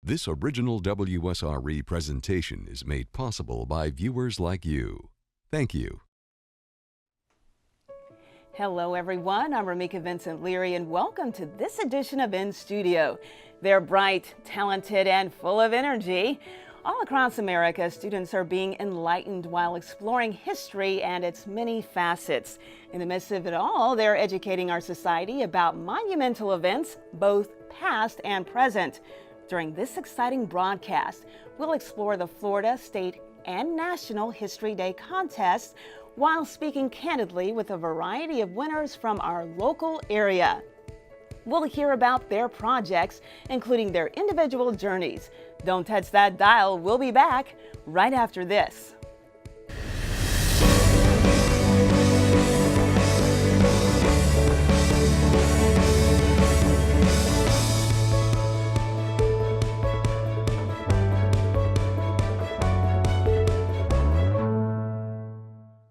This original WSRE presentation is made possible by viewers like you. Thank you. Hello everyone, I'm Rameca Vincent Leary and welcome to this edition of inStudio. They're bright, talented, and full of energy. All across America, students are being enlightened while exploring history and its many facets. In the midst of it all, they're educating our society about monumental events, both past and present. During this exciting broadcast, we'll explore the Florida, state, and national History Day contests while speaking candidly with a variety of winners from our local area. We'll hear about their projects, including their individual journeys. Don't touch that dial. We'll be back right after this.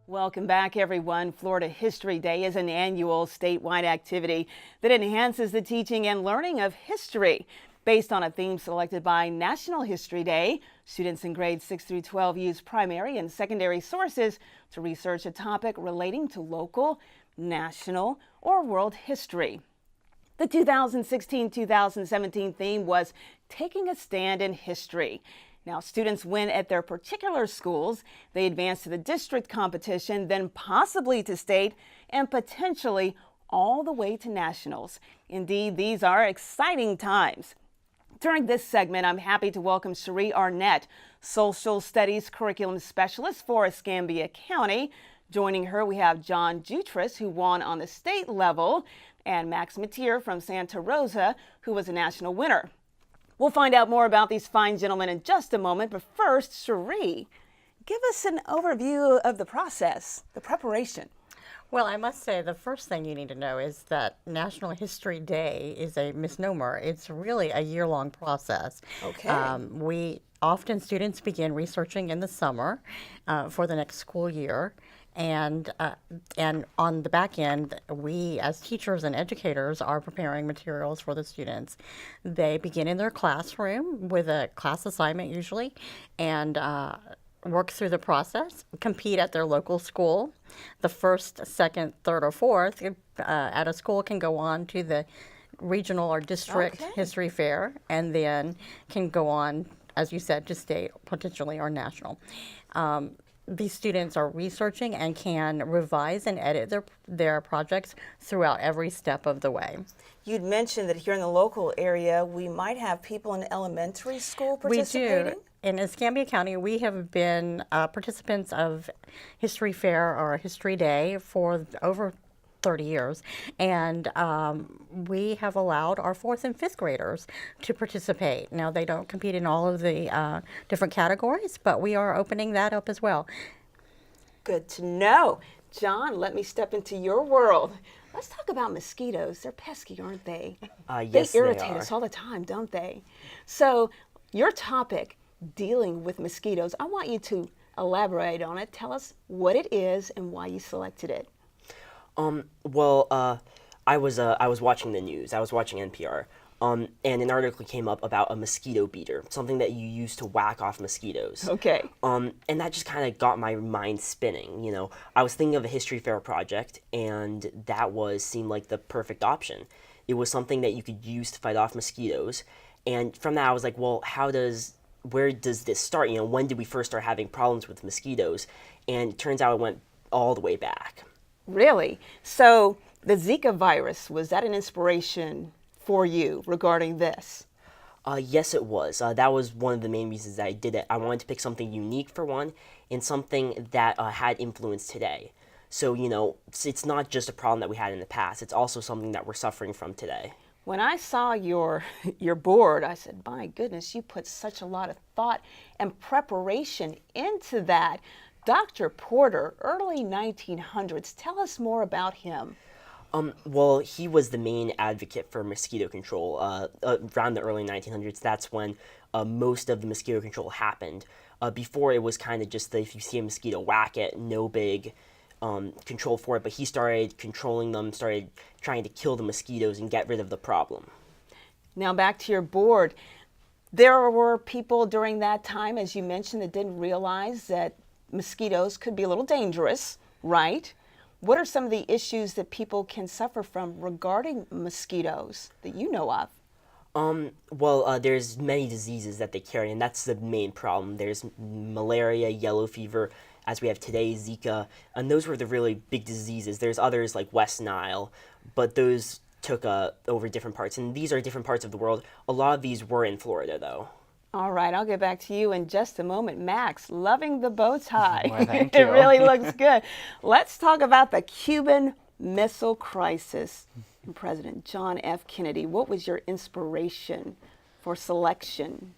Welcome back, everyone. Florida History Day is an annual statewide activity that enhances the teaching and learning of history. Based on a theme selected by National History Day, students in grades 6 through 12 use primary and secondary sources to research a topic relating to local, national, or world history. The 2016-2017 theme was Taking a Stand in History. Now, students win at their particular schools. They advance to the district competition, then possibly to state, and potentially all the way to nationals. Indeed, these are exciting times. During this segment, I'm happy to welcome Cherie Arnette, Social Studies Curriculum Specialist for Escambia County. Joining her, we have John Jutras, who won on the state level, and Max Mateer from Santa Rosa, who was a national winner. We'll find out more about these fine gentlemen in just a moment, but first, Cherie, give us an overview of the process, the preparation. Well, I must say the first thing you need to know is that National History Day is a misnomer. It's really a year-long process. Okay. Students begin researching in the summer for the next school year. And on the back end, we as teachers and educators are preparing materials for the students. They begin in their classroom with a class assignment usually, and work through the process, compete at their local school. The first, second, third, or fourth at a school can go on to the regional or district history fair, and then can go on, as you said, to state potentially or national. These students are researching and can revise and edit their projects throughout every step of the way. You'd mentioned that here in the local area, we might have people in elementary school participating? We do. In Escambia County, we have been participants of History Fair or History Day for over 30 years, and we have allowed our 4th and 5th graders to participate. Now, they don't compete in all of the different categories, but we are opening that up as well. Good to know. John, let me step into your world. Let's talk about mosquitoes. They're pesky, aren't they? Yes, they irritate us all the time, don't they? So, your topic, dealing with mosquitoes, I want you to elaborate on it. Tell us what it is and why you selected it. I was watching the news. I was watching NPR, and an article came up about a mosquito beater, something that you use to whack off mosquitoes. Okay. And that just kind of got my mind spinning. You know, I was thinking of a history fair project, and that seemed like the perfect option. It was something that you could use to fight off mosquitoes, and from that I was like, well, where does this start? You know, when did we first start having problems with mosquitoes? And it turns out it went all the way back. Really? So the Zika virus, was that an inspiration for you regarding this? Yes, it was. That was one of the main reasons that I did it. I wanted to pick something unique for one, and something that had influence today. So, you know, it's not just a problem that we had in the past. It's also something that we're suffering from today. When I saw your board, I said, my goodness, you put such a lot of thought and preparation into that. Dr. Porter, early 1900s, tell us more about him. Well, he was the main advocate for mosquito control. Around the early 1900s, that's when most of the mosquito control happened. Before, it was kind of just if you see a mosquito, whack it, no big control for it. But he started controlling them, started trying to kill the mosquitoes and get rid of the problem. Now back to your board. There were people during that time, as you mentioned, that didn't realize that mosquitoes could be a little dangerous, right? What are some of the issues that people can suffer from regarding mosquitoes that you know of? Well, there's many diseases that they carry, and that's the main problem. There's malaria, yellow fever, as we have today, Zika, and those were the really big diseases. There's others like West Nile, but those took over different parts, and these are different parts of the world. A lot of these were in Florida, though. All right, I'll get back to you in just a moment. Max, loving the bow tie. Well, thank It you. really looks good. Let's talk about the Cuban Missile Crisis. President John F. Kennedy, what was your inspiration for selection?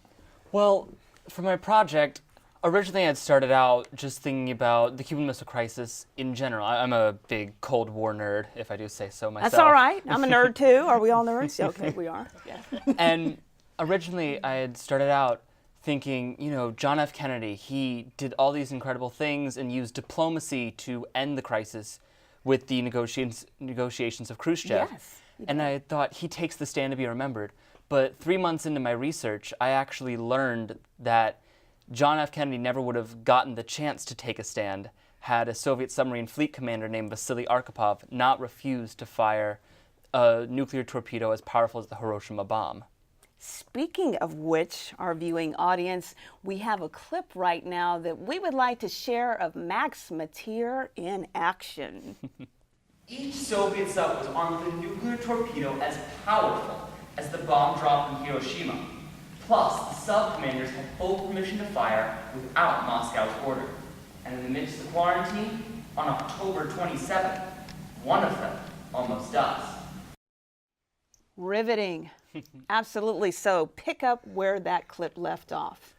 Well, for my project, originally I had started out just thinking about the Cuban Missile Crisis in general. I'm a big Cold War nerd, if I do say so myself. That's all right. I'm a nerd too. Are we all nerds? Okay, we are. Yeah. And originally I had started out thinking, you know, John F. Kennedy, he did all these incredible things and used diplomacy to end the crisis with the negotiations of Khrushchev. Yes. And I thought he takes the stand to be remembered. But 3 months into my research, I actually learned that John F. Kennedy never would have gotten the chance to take a stand had a Soviet submarine fleet commander named Vasily Arkhipov not refused to fire a nuclear torpedo as powerful as the Hiroshima bomb. Speaking of which, our viewing audience, we have a clip right now that we would like to share of Max Matier in action. Each Soviet sub was armed with a nuclear torpedo as powerful as the bomb dropped in Hiroshima. Plus, the sub-commanders had full permission to fire without Moscow's order. And in the midst of quarantine, on October 27th, one of them almost does. Riveting. Absolutely so. Pick up where that clip left off.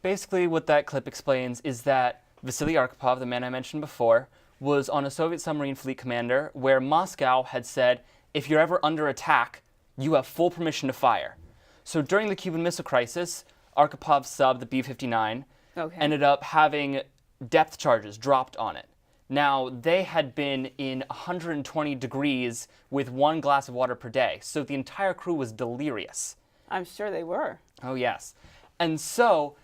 Basically, what that clip explains is that Vasily Arkhipov, the man I mentioned before, was on a Soviet submarine fleet commander where Moscow had said, if you're ever under attack, you have full permission to fire. So during the Cuban Missile Crisis, Arkhipov's sub, the B-59, ended up having depth charges dropped on it. Now, they had been in 120 degrees with 1 glass of water per day, so the entire crew was delirious. I'm sure they were. Oh, yes. And so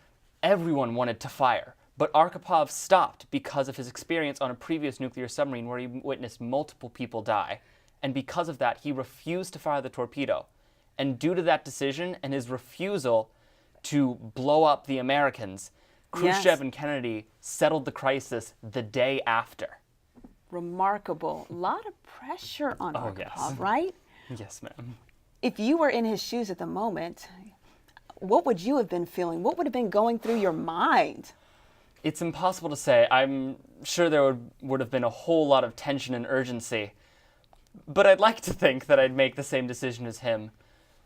everyone wanted to fire, but Arkhipov stopped because of his experience on a previous nuclear submarine where he witnessed multiple people die. And because of that, he refused to fire the torpedo. And due to that decision and his refusal to blow up the Americans, Khrushchev and Kennedy settled the crisis the day after. Remarkable. A lot of pressure on Arkhipov, yes. right? Yes, ma'am. If you were in his shoes at the moment, what would you have been feeling? What would have been going through your mind? It's impossible to say. I'm sure there would have been a whole lot of tension and urgency. But I'd like to think that I'd make the same decision as him,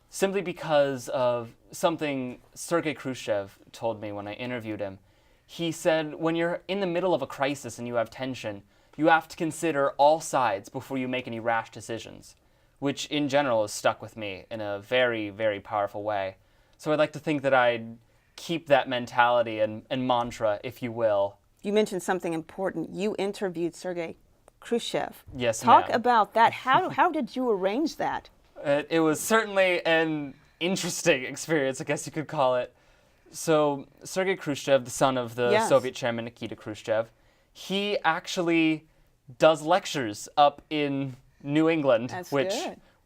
simply because of something Sergei Khrushchev told me when I interviewed him. He said, when you're in the middle of a crisis and you have tension, you have to consider all sides before you make any rash decisions, which in general has stuck with me in a very, very powerful way. So I'd like to think that I'd keep that mentality and mantra, if you will. You mentioned something important. You interviewed Sergei Khrushchev. Yes, Talk ma'am. about that. How did you arrange that? It was certainly an interesting experience, I guess you could call it. So Sergei Khrushchev, the son of the Soviet chairman Nikita Khrushchev, he actually does lectures up in New England, which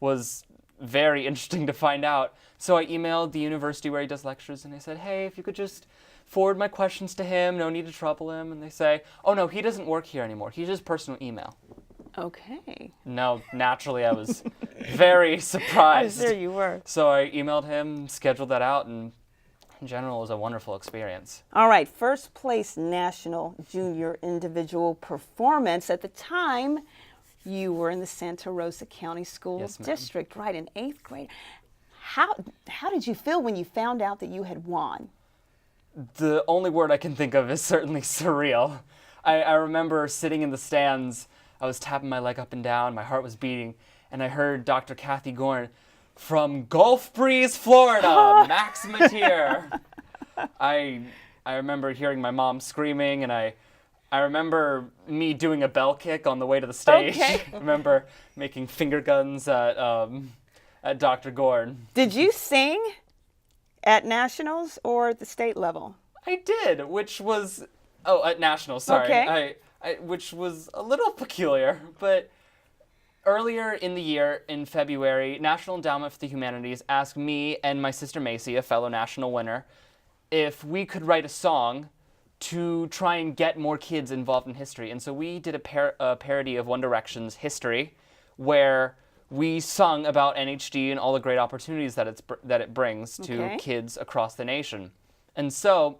was very interesting to find out. So I emailed the university where he does lectures, and I said, hey, if you could just forward my questions to him, no need to trouble him. And they say, oh no, he doesn't work here anymore. He uses personal email. Okay. No, naturally I was very surprised. I'm sure you were. So I emailed him, scheduled that out, and in general it was a wonderful experience. All right, first place national junior individual performance. At the time, you were in the Santa Rosa County School District, right, in 8th grade. How did you feel when you found out that you had won? The only word I can think of is certainly surreal. I remember sitting in the stands, I was tapping my leg up and down, my heart was beating, and I heard Dr. Cathy Goren, from Gulf Breeze, Florida, Max Matier. I remember hearing my mom screaming, and I remember me doing a bell kick on the way to the stage. Okay. I remember making finger guns at Dr. Goren. Did you sing At nationals or at the state level? I did, which was at nationals. Sorry, Okay. Which was a little peculiar, but. Earlier in the year, in February, National Endowment for the Humanities asked me and my sister Macy, a fellow national winner, if we could write a song to try and get more kids involved in history. And so we did a parody of One Direction's History, where we sung about NHD and all the great opportunities that it brings to kids across the nation. And so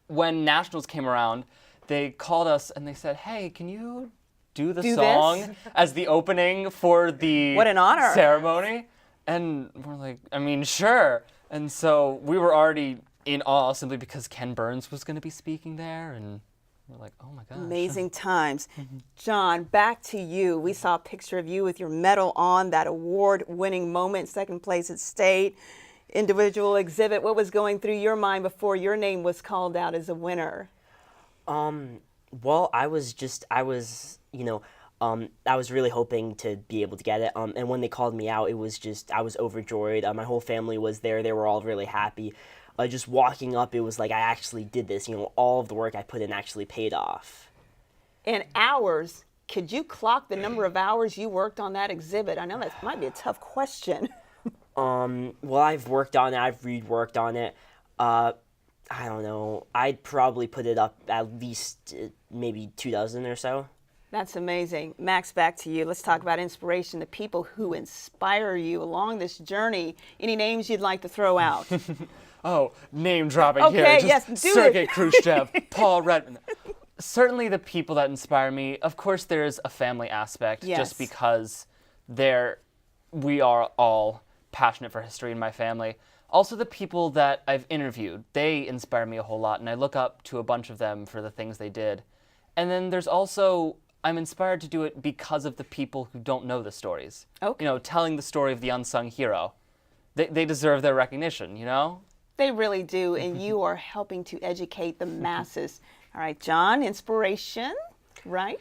when Nationals came around, they called us and they said, hey, can you do the song this? as the opening for the What an honor. ceremony? And we're like, I mean, sure. And so we were already in awe simply because Ken Burns was going to be speaking there, and we're like, oh my gosh. Amazing times. John, back to you. We saw a picture of you with your medal on, that award-winning moment, second place at state, individual exhibit. What was going through your mind before your name was called out as a winner? Well, I was really hoping to be able to get it. And when they called me out, I was overjoyed. My whole family was there. They were all really happy. Just walking up, it was like I actually did this. All of the work I put in actually paid off. In hours, could you clock the number of hours you worked on that exhibit? I know that might be a tough question. Well, I've worked on it. I've reworked on it. I don't know. I'd probably put it up at least maybe 2 dozen or so. That's amazing. Max, back to you. Let's talk about inspiration, the people who inspire you along this journey. Any names you'd like to throw out? Name dropping Okay, here. yes, do it. Sergei Khrushchev, Paul Redman. Certainly the people that inspire me. Of course, there's a family aspect, Yes. just because we are all passionate for history in my family. Also, the people that I've interviewed, they inspire me a whole lot, and I look up to a bunch of them for the things they did. And then there's also, I'm inspired to do it because of the people who don't know the stories. Okay. Telling the story of the unsung hero. They deserve their recognition, They really do, and you are helping to educate the masses. All right, John, inspiration, right?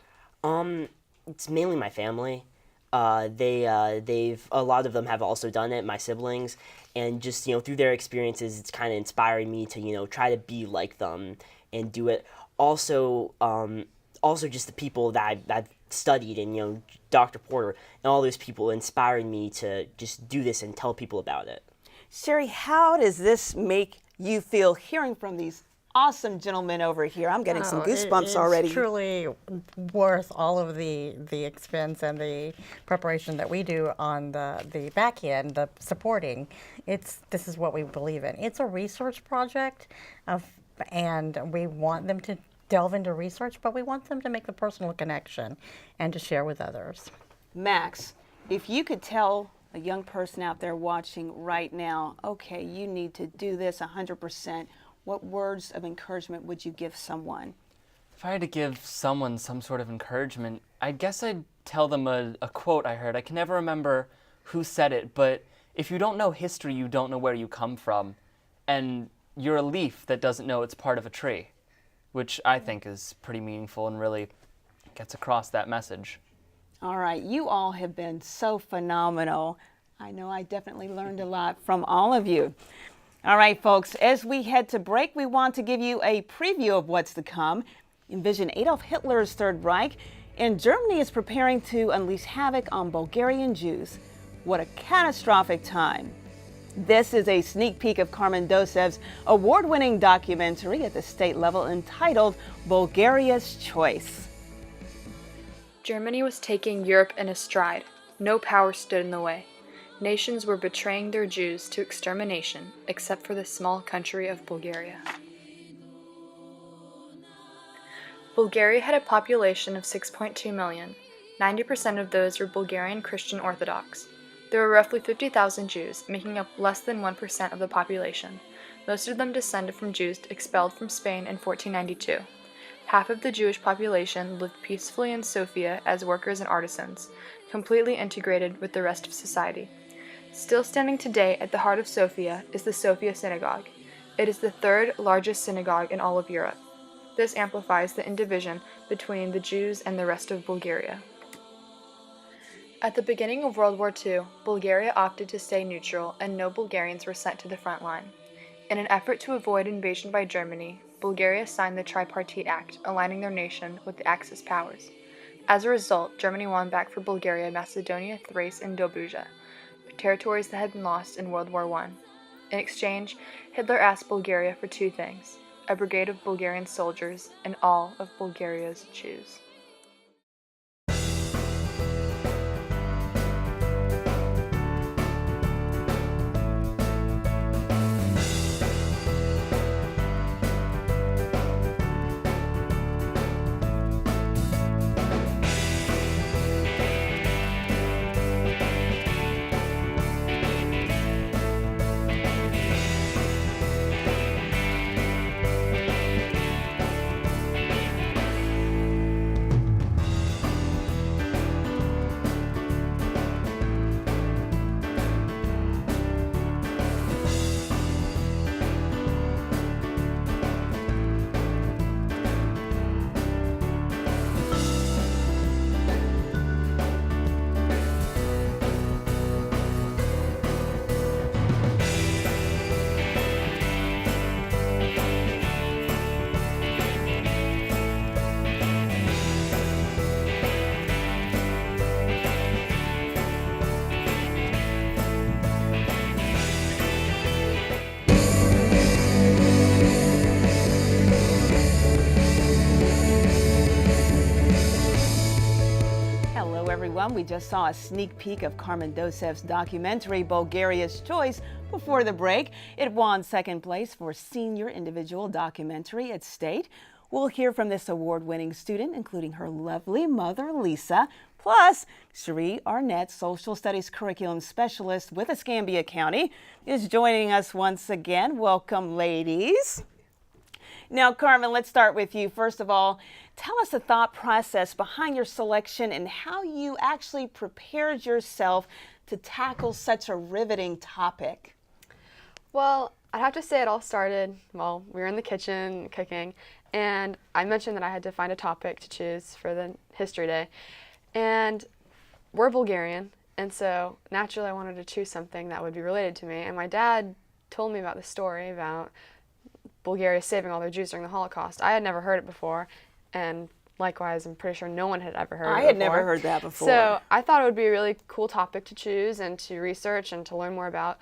It's mainly my family. They've a lot of them have also done it, my siblings, and just through their experiences, it's kind of inspired me to try to be like them and do it. Also just the people that I've studied, and Dr. Porter and all those people inspired me to just do this and tell people about it. Cherie, how does this make you feel hearing from these awesome gentlemen over here? I'm getting some goosebumps already. It's truly worth all of the expense and the preparation that we do on the back end, the supporting. This is what we believe in. It's a research project, and we want them to delve into research, but we want them to make the personal connection and to share with others. Max, if you could tell a young person out there watching right now, okay, you need to do this 100%, what words of encouragement would you give someone? If I had to give someone some sort of encouragement, I guess I'd tell them a quote I heard. I can never remember who said it, but if you don't know history, you don't know where you come from. And you're a leaf that doesn't know it's part of a tree, which I think is pretty meaningful and really gets across that message. All right, you all have been so phenomenal. I know I definitely learned a lot from all of you. All right, folks, as we head to break, we want to give you a preview of what's to come. Envision Adolf Hitler's Third Reich, and Germany is preparing to unleash havoc on Bulgarian Jews. What a catastrophic time. This is a sneak peek of Carmen Dosev's award-winning documentary at the state level entitled Bulgarias Choice. Germany was taking Europe in a stride. No power stood in the way. Nations were betraying their Jews to extermination, except for the small country of Bulgaria. Bulgaria had a population of 6.2 million. 90% of those were Bulgarian Christian Orthodox. There were roughly 50,000 Jews, making up less than 1% of the population. Most of them descended from Jews expelled from Spain in 1492. Half of the Jewish population lived peacefully in Sofia as workers and artisans, completely integrated with the rest of society. Still standing today at the heart of Sofia is the Sofia Synagogue. It is the third largest synagogue in all of Europe. This amplifies the division between the Jews and the rest of Bulgaria. At the beginning of World War II, Bulgaria opted to stay neutral and no Bulgarians were sent to the front line. In an effort to avoid invasion by Germany, Bulgaria signed the Tripartite Act, aligning their nation with the Axis powers. As a result, Germany won back for Bulgaria, Macedonia, Thrace, and Dobruja, territories that had been lost in World War I. In exchange, Hitler asked Bulgaria for two things: a brigade of Bulgarian soldiers and all of Bulgaria's Jews. We just saw a sneak peek of Carmen Dosev's documentary, Bulgarias Choice, before the break. It won second place for Senior Individual Documentary at State. We'll hear from this award-winning student, including her lovely mother, Lisa, plus Cherie Arnette, Social Studies Curriculum Specialist with Escambia County, is joining us once again. Welcome, ladies. Now, Carmen, let's start with you. First of all, tell us the thought process behind your selection and how you actually prepared yourself to tackle such a riveting topic. Well, I'd have to say it all started, well, we were in the kitchen cooking, and I mentioned that I had to find a topic to choose for the history day. And we're Bulgarian, and so naturally I wanted to choose something that would be related to me. And my dad told me about the story about Bulgaria saving all their Jews during the Holocaust. I had never heard it before, and likewise, I'm pretty sure no one had ever heard it before. I had never heard that before. So I thought it would be a really cool topic to choose and to research and to learn more about,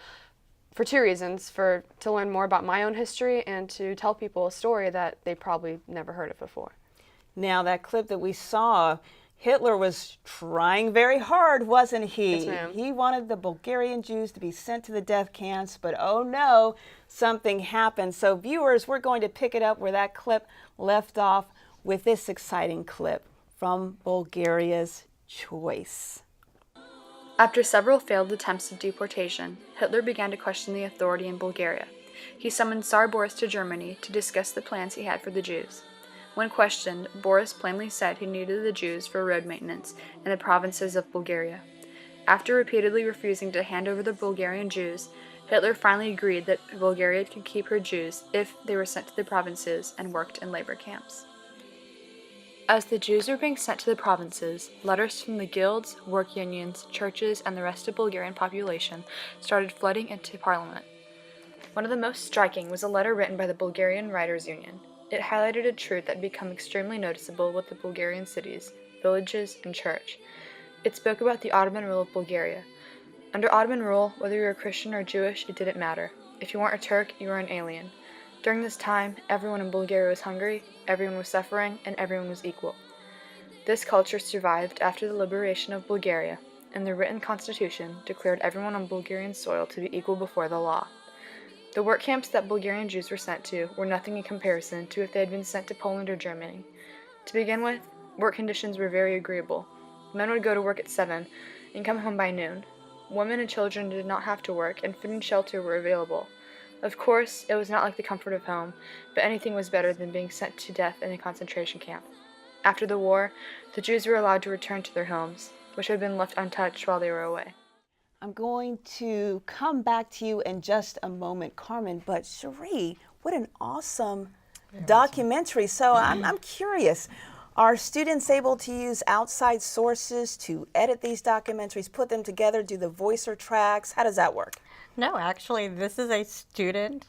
for two reasons: to learn more about my own history and to tell people a story that they probably never heard of before. Now, that clip that we saw, Hitler was trying very hard, wasn't he? Yes, ma'am. He wanted the Bulgarian Jews to be sent to the death camps, but oh no, something happened. So viewers, we're going to pick it up where that clip left off with this exciting clip from Bulgaria's Choice. After several failed attempts of deportation, Hitler began to question the authority in Bulgaria. He summoned Tsar Boris to Germany to discuss the plans he had for the Jews. When questioned, Boris plainly said he needed the Jews for road maintenance in the provinces of Bulgaria. After repeatedly refusing to hand over the Bulgarian Jews, Hitler finally agreed that Bulgaria could keep her Jews if they were sent to the provinces and worked in labor camps. As the Jews were being sent to the provinces, letters from the guilds, work unions, churches, and the rest of the Bulgarian population started flooding into Parliament. One of the most striking was a letter written by the Bulgarian Writers' Union. It highlighted a truth that had become extremely noticeable with the Bulgarian cities, villages, and church. It spoke about the Ottoman rule of Bulgaria. Under Ottoman rule, whether you were Christian or Jewish, it didn't matter. If you weren't a Turk, you were an alien. During this time, everyone in Bulgaria was hungry, everyone was suffering, and everyone was equal. This culture survived after the liberation of Bulgaria, and the written constitution declared everyone on Bulgarian soil to be equal before the law. The work camps that Bulgarian Jews were sent to were nothing in comparison to if they had been sent to Poland or Germany. To begin with, work conditions were very agreeable. Men would go to work at 7 and come home by noon. Women and children did not have to work, and food and shelter were available. Of course, it was not like the comfort of home, but anything was better than being sent to death in a concentration camp. After the war, the Jews were allowed to return to their homes, which had been left untouched while they were away. I'm going to come back to you in just a moment, Carmen, but Cherie, what an awesome documentary. So I'm curious, Are students able to use outside sources to edit these documentaries, put them together, do the voicer tracks? How does that work? No, actually, this is a student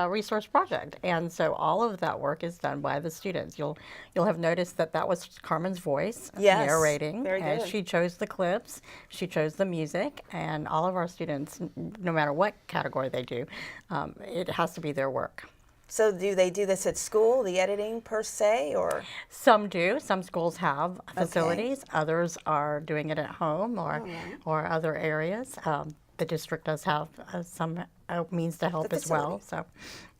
resource project, and so all of that work is done by the students. You'll have noticed that was Carmen's voice narrating. Very good. And she chose the clips, she chose the music, and all of our students, no matter what category they do, it has to be their work. So do they do this at school, the editing per se, or? Some do. Some schools have facilities. Others are doing it at home or other areas. The district does have some means to help as well. So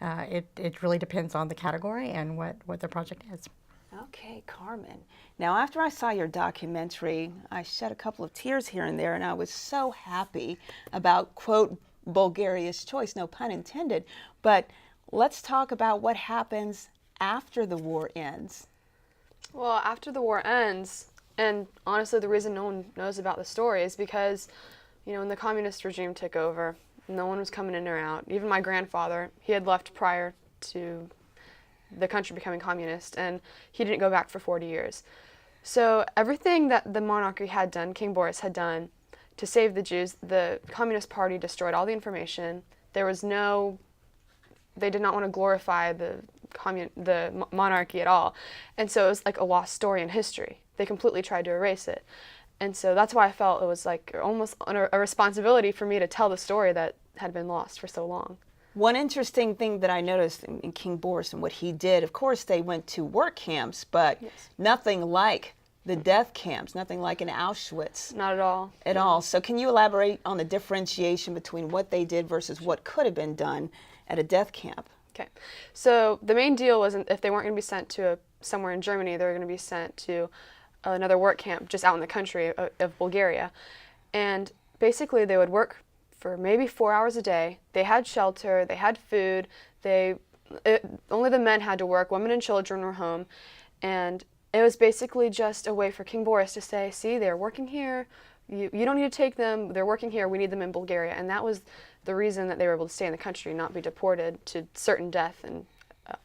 it really depends on the category and what the project is. Okay, Carmen. Now, after I saw your documentary, I shed a couple of tears here and there, and I was so happy about, quote, Bulgaria's Choice, no pun intended. But let's talk about what happens after the war ends. Well, after the war ends, and honestly the reason no one knows about the story is because, you know, when the communist regime took over, no one was coming in or out. Even my grandfather, he had left prior to the country becoming communist, and he didn't go back for 40 years. So everything that the monarchy had done, King Boris had done to save the Jews, the Communist Party destroyed all the information. There was no, they did not want to glorify the monarchy at all. And so it was like a lost story in history. They completely tried to erase it. And so that's why I felt it was like almost a responsibility for me to tell the story that had been lost for so long. One interesting thing that I noticed in King Boris and what he did, of course they went to work camps, but nothing like the death camps, nothing like in Auschwitz. Not at all. At all. So can you elaborate on the differentiation between what they did versus what could have been done at a death camp? Okay. So the main deal was if they weren't going to be sent to somewhere in Germany, they were going to be sent to another work camp just out in the country of Bulgaria. And basically they would work for maybe 4 hours a day. They had shelter, they had food, only the men had to work, women and children were home. And it was basically just a way for King Boris to say, see, they're working here, you don't need to take them, they're working here, we need them in Bulgaria. And that was the reason that they were able to stay in the country, not be deported to certain death in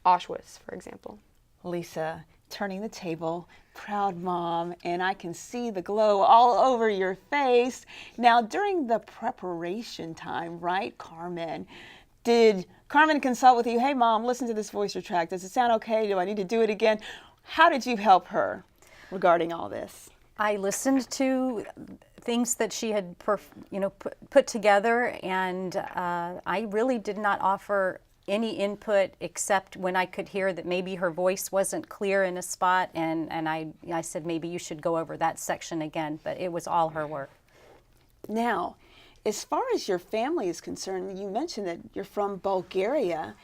Auschwitz, for example. Lisa, turning the table, proud mom, and I can see the glow all over your face. Now, during the preparation time, right, Carmen, did Carmen consult with you? Hey, Mom, listen to this voice track. Does it sound okay? Do I need to do it again? How did you help her regarding all this? I listened to things that she had put together, and I really did not offer any input except when I could hear that maybe her voice wasn't clear in a spot, and I said maybe you should go over that section again, but it was all her work. Now, as far as your family is concerned, you mentioned that you're from Bulgaria.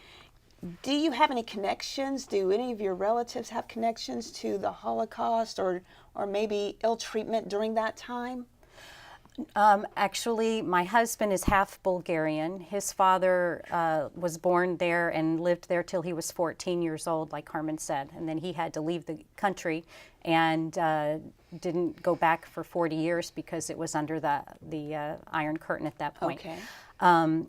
Do you have any connections? Do any of your relatives have connections to the Holocaust or maybe ill treatment during that time? Actually, my husband is half Bulgarian. His father was born there and lived there till he was 14 years old, like Carmen said. And then he had to leave the country and didn't go back for 40 years because it was under the Iron Curtain at that point. Okay.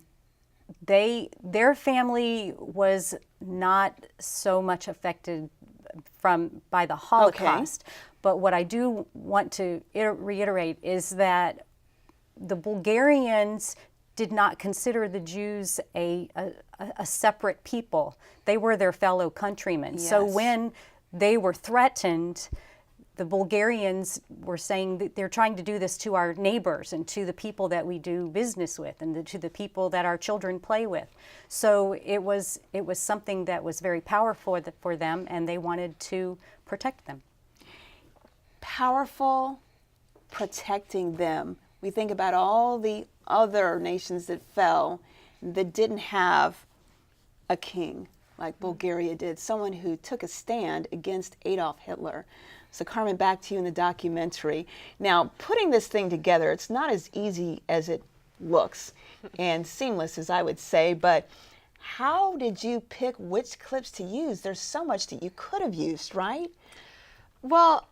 Their family was not so much affected by the Holocaust. Okay. But what I do want to reiterate is that the Bulgarians did not consider the Jews a separate people. They were their fellow countrymen. Yes. So when they were threatened, the Bulgarians were saying that they're trying to do this to our neighbors and to the people that we do business with and to the people that our children play with. So it was something that was very powerful for them, and they wanted to protect them. Powerful, protecting them. We think about all the other nations that fell that didn't have a king like Bulgaria did, someone who took a stand against Adolf Hitler. So Carmen, back to you in the documentary. Now, putting this thing together, it's not as easy as it looks and seamless as I would say, but how did you pick which clips to use? There's so much that you could have used, right? Well,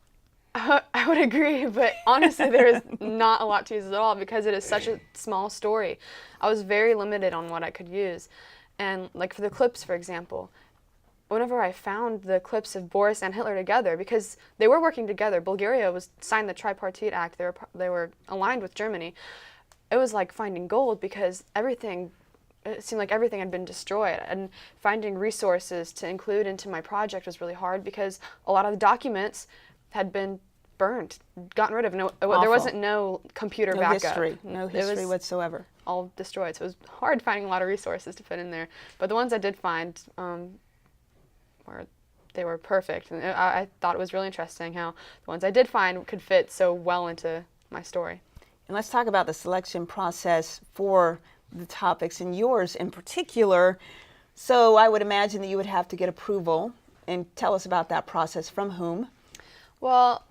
I would agree, but honestly there is not a lot to use at all because it is such a small story. I was very limited on what I could use. And like for the clips, for example, whenever I found the clips of Boris and Hitler together, because they were working together, Bulgaria signed the Tripartite Act, they were aligned with Germany, it was like finding gold, because it seemed like everything had been destroyed, and finding resources to include into my project was really hard, because a lot of the documents had been burned, gotten rid of. There wasn't no computer backup. No history whatsoever. All destroyed. So it was hard finding a lot of resources to put in there. But the ones I did find, they were perfect. And I thought it was really interesting how the ones I did find could fit so well into my story. And let's talk about the selection process for the topics, and yours in particular. So I would imagine that you would have to get approval, and tell us about that process. From whom? Well,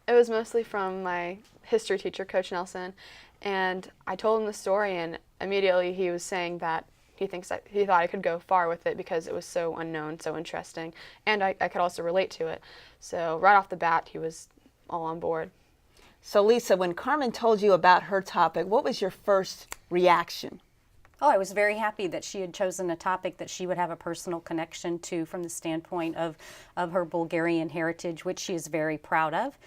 it was mostly from my history teacher, Coach Nelson, and I told him the story, and immediately he was saying that he thought I could go far with it because it was so unknown, so interesting, and I could also relate to it. So right off the bat, he was all on board. So Lisa, when Carmen told you about her topic, what was your first reaction? Oh, I was very happy that she had chosen a topic that she would have a personal connection to from the standpoint of her Bulgarian heritage, which she is very proud of.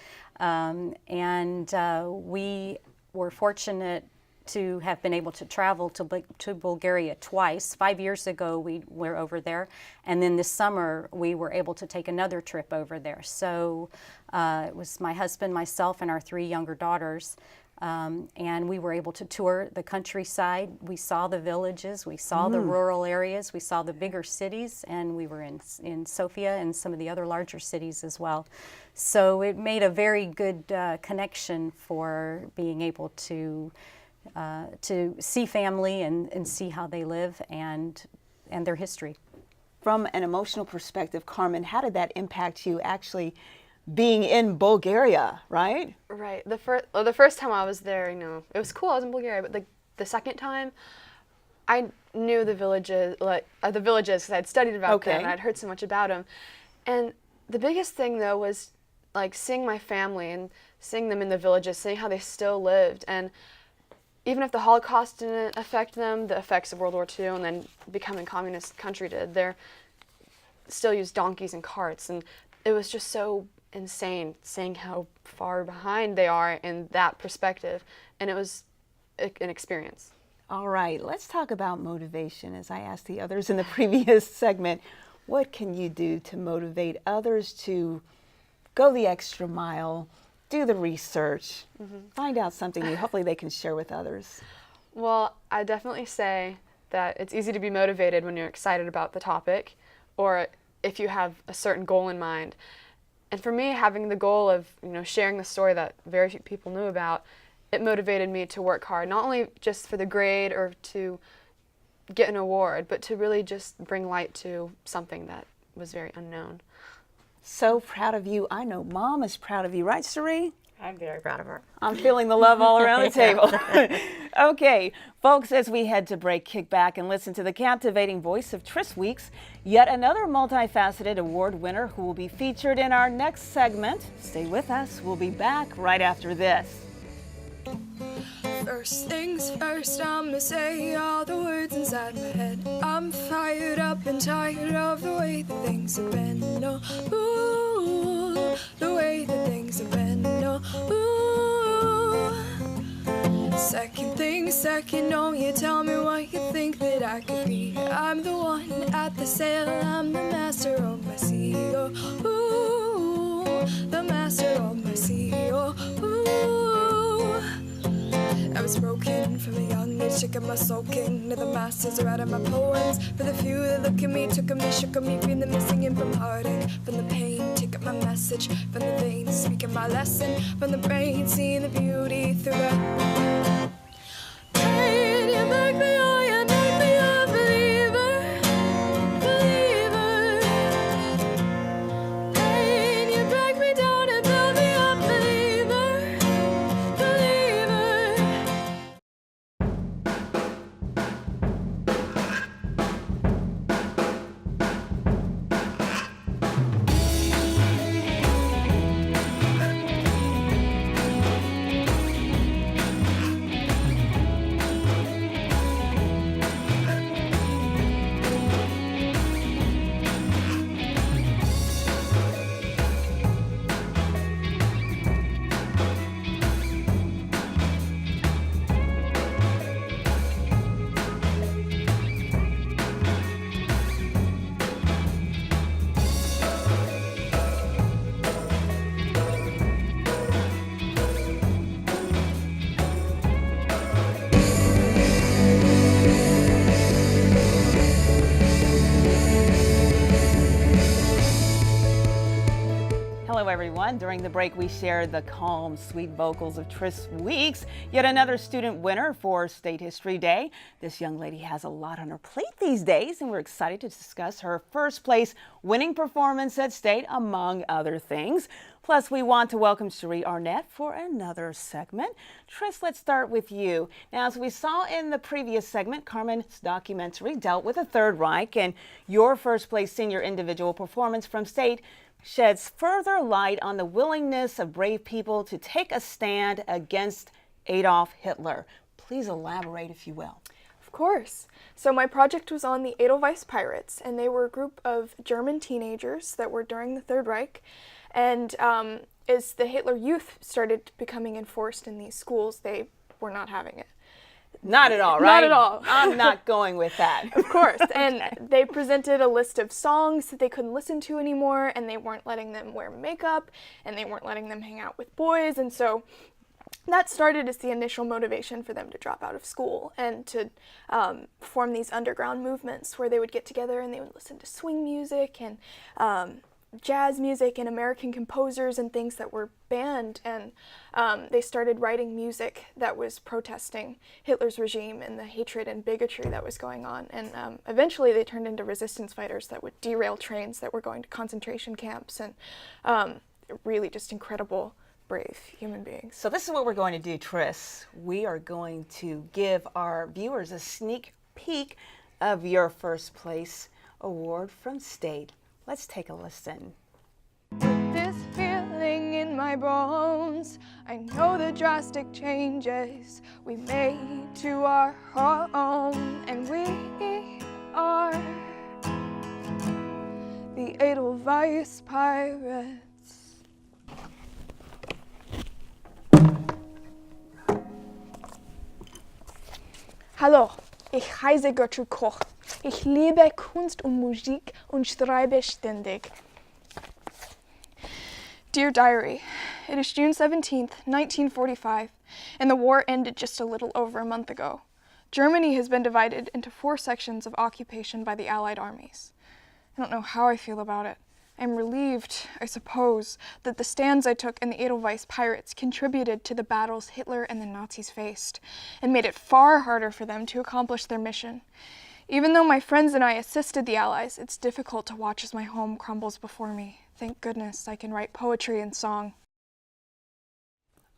We were fortunate to have been able to travel to Bulgaria twice. 5 years ago we were over there, and then this summer we were able to take another trip over there. So it was my husband, myself, and our 3 younger daughters. And we were able to tour the countryside. We saw the villages, we saw the rural areas, we saw the bigger cities, and we were in Sofia and some of the other larger cities as well. So it made a very good connection for being able to see family and see how they live and their history. From an emotional perspective, Carmen, how did that impact you actually being in Bulgaria, right? Right. The first time I was there, it was cool. I was in Bulgaria, but the second time, I knew the villages, because I'd studied about them and I'd heard so much about them. And the biggest thing though was like seeing my family and seeing them in the villages, seeing how they still lived, and even if the Holocaust didn't affect them, the effects of World War II and then becoming communist country did. They still used donkeys and carts, and it was just so insane seeing how far behind they are in that perspective, and it was an experience. All right, let's talk about motivation. As I asked the others in the previous segment, what can you do to motivate others to go the extra mile, do the research, find out something new, hopefully they can share with others? Well, I definitely say that it's easy to be motivated when you're excited about the topic, or if you have a certain goal in mind. And for me, having the goal of sharing the story that very few people knew about, it motivated me to work hard, not only just for the grade or to get an award, but to really just bring light to something that was very unknown. So proud of you. I know Mom is proud of you, right, Cherie? I'm very proud of her. I'm feeling the love all around the table. Okay, folks, as we head to break, kick back and listen to the captivating voice of Tris Weeks, yet another multifaceted award winner who will be featured in our next segment. Stay with us. We'll be back right after this. First things first, I'ma say all the words inside my head. I'm fired up and tired of the way that things have been. No, ooh, the way that things have been. No, ooh. Second thing second, don't you tell me what you think that I could be. I'm the one at the sail, I'm the master of my sea. Oh, ooh, the master of my sea. Oh, ooh. I was broken from a young age, taking my soul king to the masters are out of my poems. For the few that look at me, took at me, shook at me, feeling me singing from heartache, from the pain, take up my message, from the veins, speaking my lesson, from the brain, seeing the beauty through it. Pain, you make me, oh, you make me a believer, believer. Pain, you break me down and build me up, believer, believer. everyone. During the break, we shared the calm, sweet vocals of Tris Weeks, yet another student winner for State History Day. This young lady has a lot on her plate these days, and we're excited to discuss her first place winning performance at State, among other things. Plus, we want to welcome Cherie Arnette for another segment. Tris, let's start with you. Now, as we saw in the previous segment, Carmen's documentary dealt with the Third Reich, and your first place senior individual performance from State sheds further light on the willingness of brave people to take a stand against Adolf Hitler. Please elaborate, if you will. Of course. So my project was on the Edelweiss Pirates, and they were a group of German teenagers that were during the Third Reich. And as the Hitler Youth started becoming enforced in these schools, they were not having it. Not at all, right? Not at all. I'm not going with that. Of course. And they presented a list of songs that they couldn't listen to anymore, and they weren't letting them wear makeup, and they weren't letting them hang out with boys. And so that started as the initial motivation for them to drop out of school and to form these underground movements where they would get together and they would listen to swing music and jazz music and American composers and things that were banned, and they started writing music that was protesting Hitler's regime and the hatred and bigotry that was going on, and eventually they turned into resistance fighters that would derail trains that were going to concentration camps, and really just incredible, brave human beings. So this is what we're going to do, Tris. We are going to give our viewers a sneak peek of your first place award from State. Let's take a listen. With this feeling in my bones, I know the drastic changes we made to our home, and we are the Edelweiss Pirates. Hallo, ich heiße Gertrude Cole. Ich liebe Kunst und Musik und schreibe ständig. Dear Diary, it is June 17th, 1945, and the war ended just a little over a month ago. Germany has been divided into 4 sections of occupation by the Allied armies. I don't know how I feel about it. I'm relieved, I suppose, that the stands I took in the Edelweiss Pirates contributed to the battles Hitler and the Nazis faced, and made it far harder for them to accomplish their mission. Even though my friends and I assisted the Allies, it's difficult to watch as my home crumbles before me. Thank goodness I can write poetry and song.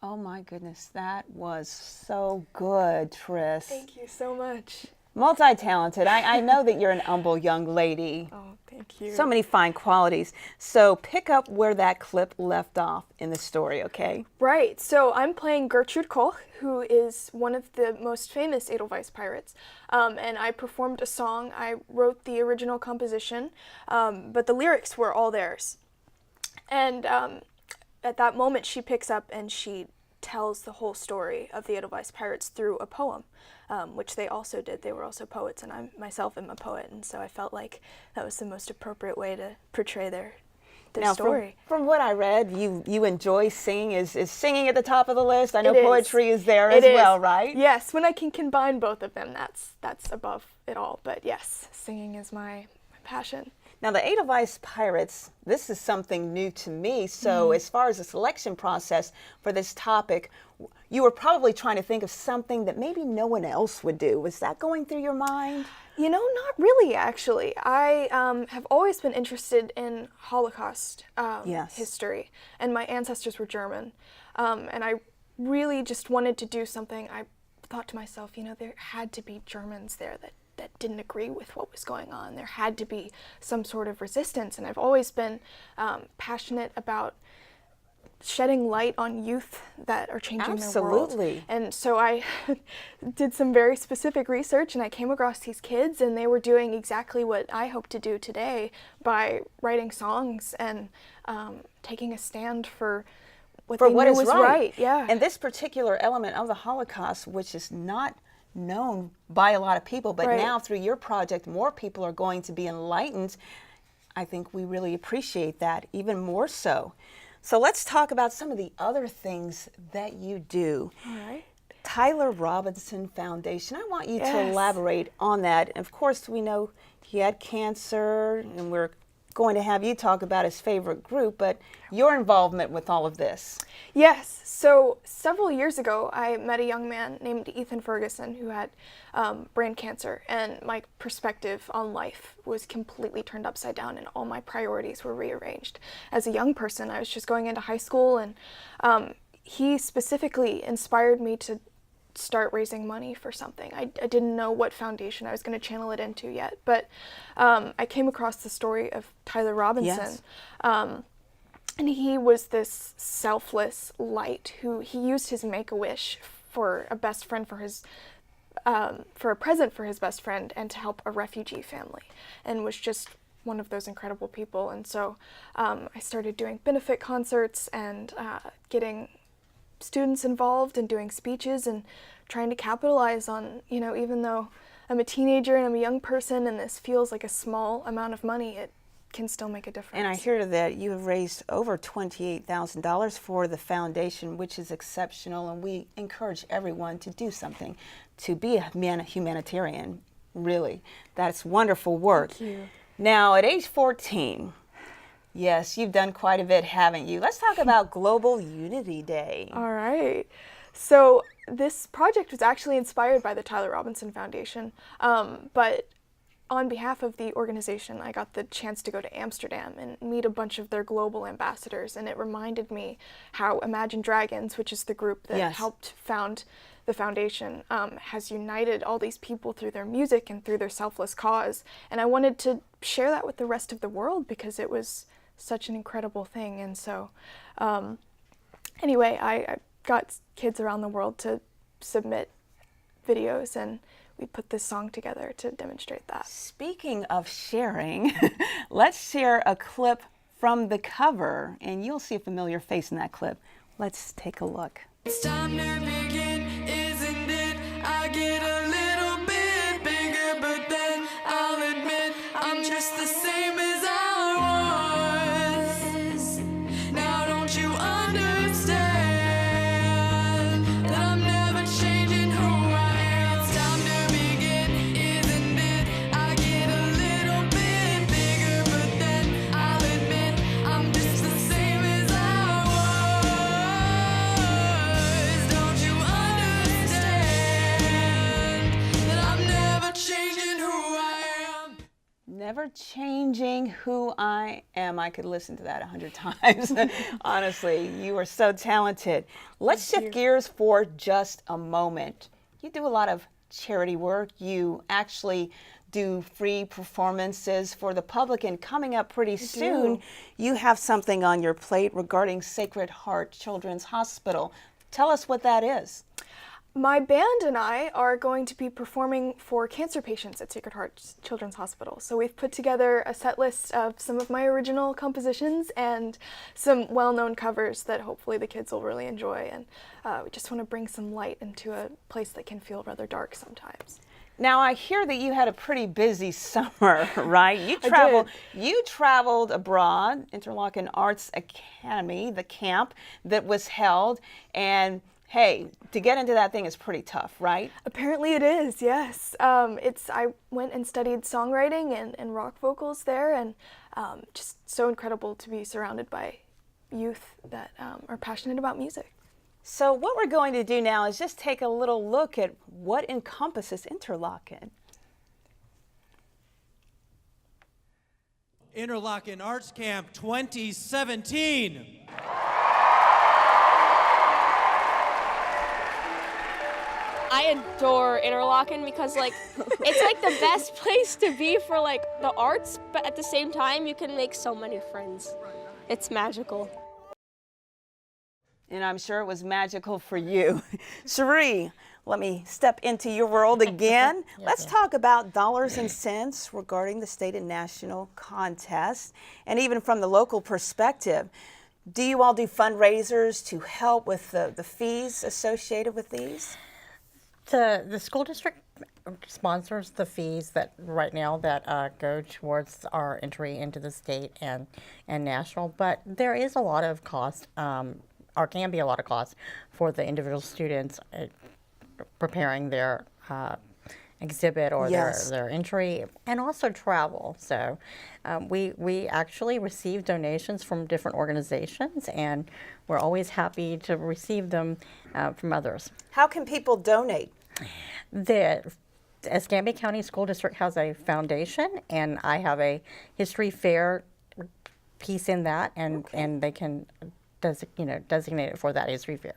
Oh my goodness, that was so good, Tris. Thank you so much. Multi-talented. I know that you're an humble young lady. Oh, thank you. So many fine qualities. So pick up where that clip left off in the story, okay? Right. So I'm playing Gertrude Cole, who is one of the most famous Edelweiss Pirates. And I performed a song. I wrote the original composition, but the lyrics were all theirs. And at that moment, she picks up and she tells the whole story of the Edelweiss Pirates through a poem, which they also did. They were also poets, and I myself am a poet, and so I felt like that was the most appropriate way to portray their story. From what I read, you enjoy singing. Is singing at the top of the list? I know It is. Poetry is there as well, right? Yes, when I can combine both of them, that's above it all. But yes, singing is my passion. Now, the Edelweiss Pirates, this is something new to me. So as far as the selection process for this topic, you were probably trying to think of something that maybe no one else would do. Was that going through your mind? You know, not really, actually. I have always been interested in Holocaust history, and my ancestors were German. And I really just wanted to do something. I thought to myself, you know, there had to be Germans there that didn't agree with what was going on. There had to be some sort of resistance, and I've always been passionate about shedding light on youth that are changing their world. Absolutely. And so I did some very specific research, and I came across these kids, and they were doing exactly what I hope to do today by writing songs and taking a stand for what they knew was right. Yeah. And this particular element of the Holocaust, which is not known by a lot of people, but now through your project, more people are going to be enlightened. I think we really appreciate that, even more so. So let's talk about some of the other things that you do. All right. Tyler Robinson Foundation. I want you to elaborate on that. And of course, we know he had cancer, and we're going to have you talk about his favorite group, but your involvement with all of this. Yes. So several years ago, I met a young man named Ethan Ferguson who had brain cancer, and my perspective on life was completely turned upside down, and all my priorities were rearranged. As a young person, I was just going into high school, and he specifically inspired me to start raising money for something. I didn't know what foundation I was going to channel it into yet, but I came across the story of Tyler Robinson. Yes. And he was this selfless light who he used his Make-A-Wish for a best friend for his for a present for his best friend and to help a refugee family, and was just one of those incredible people. And so I started doing benefit concerts and getting students involved and doing speeches and trying to capitalize on, you know, even though I'm a teenager and I'm a young person and this feels like a small amount of money, it can still make a difference. And I hear that you have raised over $28,000 for the foundation, which is exceptional, and we encourage everyone to do something, to be a humanitarian, really. That's wonderful work. Thank you. Now, at age 14, yes, you've done quite a bit, haven't you? Let's talk about Global Unity Day. All right. So this project was actually inspired by the Tyler Robinson Foundation, but on behalf of the organization, I got the chance to go to Amsterdam and meet a bunch of their global ambassadors, and it reminded me how Imagine Dragons, which is the group that helped found the foundation, has united all these people through their music and through their selfless cause. And I wanted to share that with the rest of the world because it was such an incredible thing. And so anyway, I got kids around the world to submit videos, and we put this song together to demonstrate that. Speaking of sharing, let's share a clip from the cover, and you'll see a familiar face in that clip. Let's take a look. It's time to begin, isn't it? I get a little bit bigger, but then I'll admit I'm just the same as I was. Now don't you understand that I'm never changing who I am? It's time to begin, isn't it? I get a little bit bigger, but then I'll admit I'm just the same as I was. Don't you understand that I'm never changing who I am? Never changing who I am. I could listen to that 100 times. Honestly, you are so talented. Let's shift gears for just a moment. You do a lot of charity work. You actually do free performances for the public, and coming up pretty soon, you have something on your plate regarding Sacred Heart Children's Hospital. Tell us what that is. My band and I are going to be performing for cancer patients at Sacred Heart Children's Hospital. So we've put together a set list of some of my original compositions and some well-known covers that hopefully the kids will really enjoy. And we just want to bring some light into a place that can feel rather dark sometimes. Now, I hear that you had a pretty busy summer, right? You traveled abroad, Interlochen Arts Academy, the camp that was held, and hey, to get into that thing is pretty tough, right? Apparently it is, yes. I went and studied songwriting and rock vocals there, and just so incredible to be surrounded by youth that are passionate about music. So what we're going to do now is just take a little look at what encompasses Interlochen. Interlochen Arts Camp 2017. I adore Interlochen because it's like the best place to be for the arts, but at the same time you can make so many friends. It's magical. And I'm sure it was magical for you. Cherie, let me step into your world again. Let's talk about dollars and cents regarding the state and national contest, and even from the local perspective. Do you all do fundraisers to help with the fees associated with these? The school district sponsors the fees that right now that go towards our entry into the state and national, but there is a lot of cost, or can be a lot of cost for the individual students preparing their exhibit or Yes. their entry, and also travel. So we actually receive donations from different organizations, and we're always happy to receive them from others. How can people donate? The Escambia County School District has a foundation, and I have a history fair piece in that, and they can designate it for that history fair.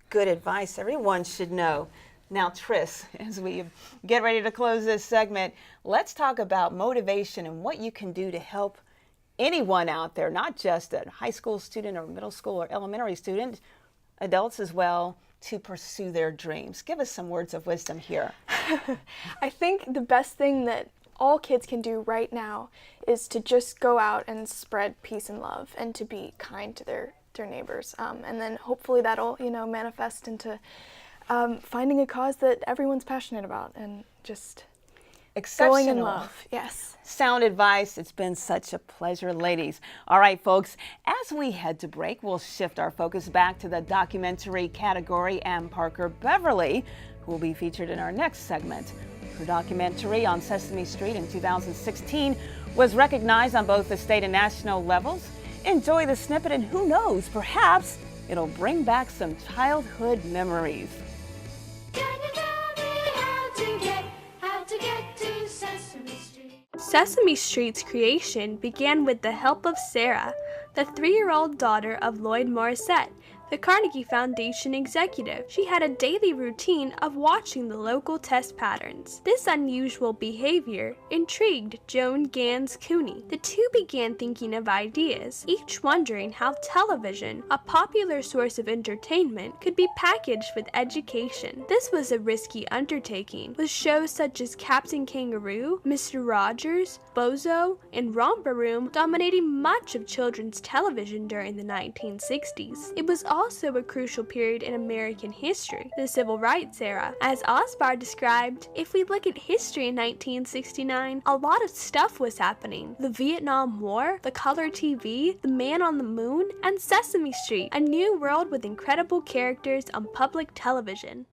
Good advice. Everyone should know. Now, Tris, as we get ready to close this segment, let's talk about motivation and what you can do to help anyone out there, not just a high school student or middle school or elementary student, adults as well, to pursue their dreams. Give us some words of wisdom here. I think the best thing that all kids can do right now is to just go out and spread peace and love and to be kind to their neighbors. And then hopefully that'll, manifest into finding a cause that everyone's passionate about and just going in love. Yes. Sound advice. It's been such a pleasure, ladies. All right, folks, as we head to break, we'll shift our focus back to the documentary category and Parker Beverly, who will be featured in our next segment. Her documentary on Sesame Street in 2016 was recognized on both the state and national levels. Enjoy the snippet, and who knows, perhaps it'll bring back some childhood memories. Sesame Street's creation began with the help of Sarah, the 3-year-old daughter of Lloyd Morissette, the Carnegie Foundation executive. She had a daily routine of watching the local test patterns. This unusual behavior intrigued Joan Gans Cooney. The two began thinking of ideas, each wondering how television, a popular source of entertainment, could be packaged with education. This was a risky undertaking, with shows such as Captain Kangaroo, Mr. Rogers, Bozo, and Romper Room dominating much of children's television during the 1960s. It was also a crucial period in American history, the Civil Rights era. As Osbar described, if we look at history in 1969, a lot of stuff was happening. The Vietnam War, the color TV, the Man on the Moon, and Sesame Street, a new world with incredible characters on public television.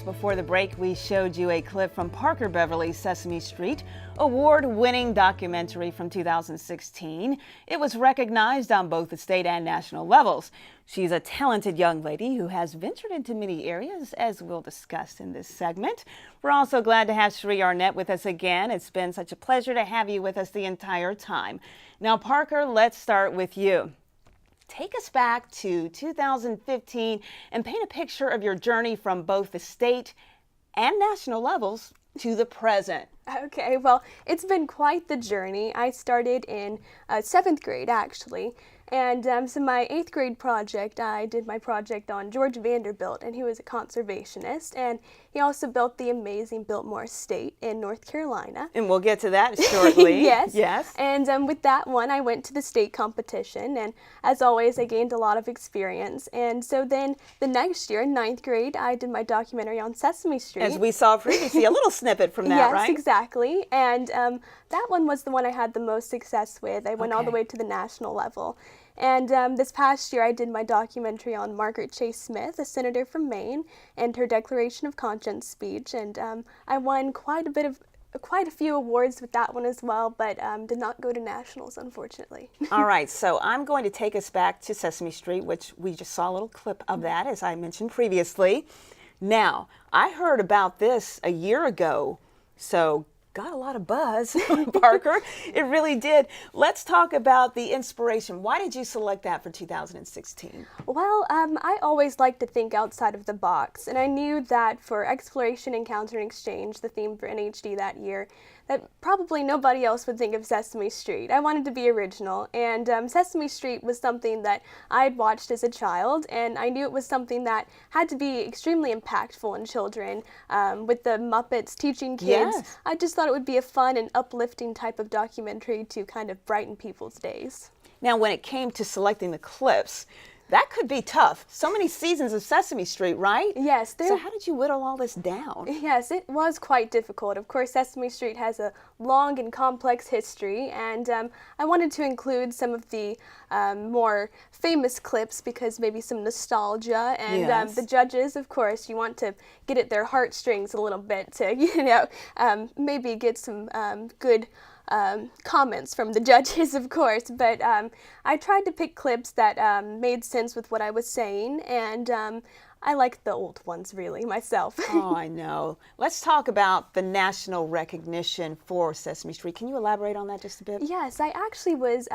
Before the break, we showed you a clip from Parker Beverly's Sesame Street, award-winning documentary from 2016. It was recognized on both the state and national levels. She's a talented young lady who has ventured into many areas, as we'll discuss in this segment. We're also glad to have Cherie Arnette with us again. It's been such a pleasure to have you with us the entire time. Now, Parker, let's start with you. Take us back to 2015 and paint a picture of your journey from both the state and national levels to the present. Okay, well, it's been quite the journey. I started in 7th grade, actually. And so my 8th grade project, I did my project on George Vanderbilt, and he was a conservationist, and he also built the amazing Biltmore Estate in North Carolina. And we'll get to that shortly. Yes. Yes. And with that one, I went to the state competition, and as always, I gained a lot of experience. And so then the next year, in 9th grade, I did my documentary on Sesame Street. As we saw previously, a little snippet from that, yes, right? Yes, exactly. And that one was the one I had the most success with. I went all the way to the national level. And this past year, I did my documentary on Margaret Chase Smith, a senator from Maine, and her Declaration of Conscience speech. And I won quite a few awards with that one as well, but did not go to nationals, unfortunately. All right, so I'm going to take us back to Sesame Street, which we just saw a little clip of that, as I mentioned previously. Now, I heard about this a year ago, so got a lot of buzz, Parker. It really did. Let's talk about the inspiration. Why did you select that for 2016? Well, I always like to think outside of the box, and I knew that for Exploration, Encounter, and Exchange, the theme for NHD that year, that probably nobody else would think of Sesame Street. I wanted to be original, and Sesame Street was something that I had watched as a child, and I knew it was something that had to be extremely impactful in children. With the Muppets teaching kids, Yes. I just thought it would be a fun and uplifting type of documentary to kind of brighten people's days. Now, when it came to selecting the clips, that could be tough. So many seasons of Sesame Street, right? Yes. So how did you whittle all this down? Yes, it was quite difficult. Of course, Sesame Street has a long and complex history, and I wanted to include some of the more famous clips because maybe some nostalgia, and Yes. the judges, of course, you want to get at their heartstrings a little bit to, maybe get some good comments from the judges, of course, but I tried to pick clips that made sense with what I was saying, and I like the old ones, really, myself. Oh, I know. Let's talk about the national recognition for Sesame Street. Can you elaborate on that just a bit? Yes, I actually was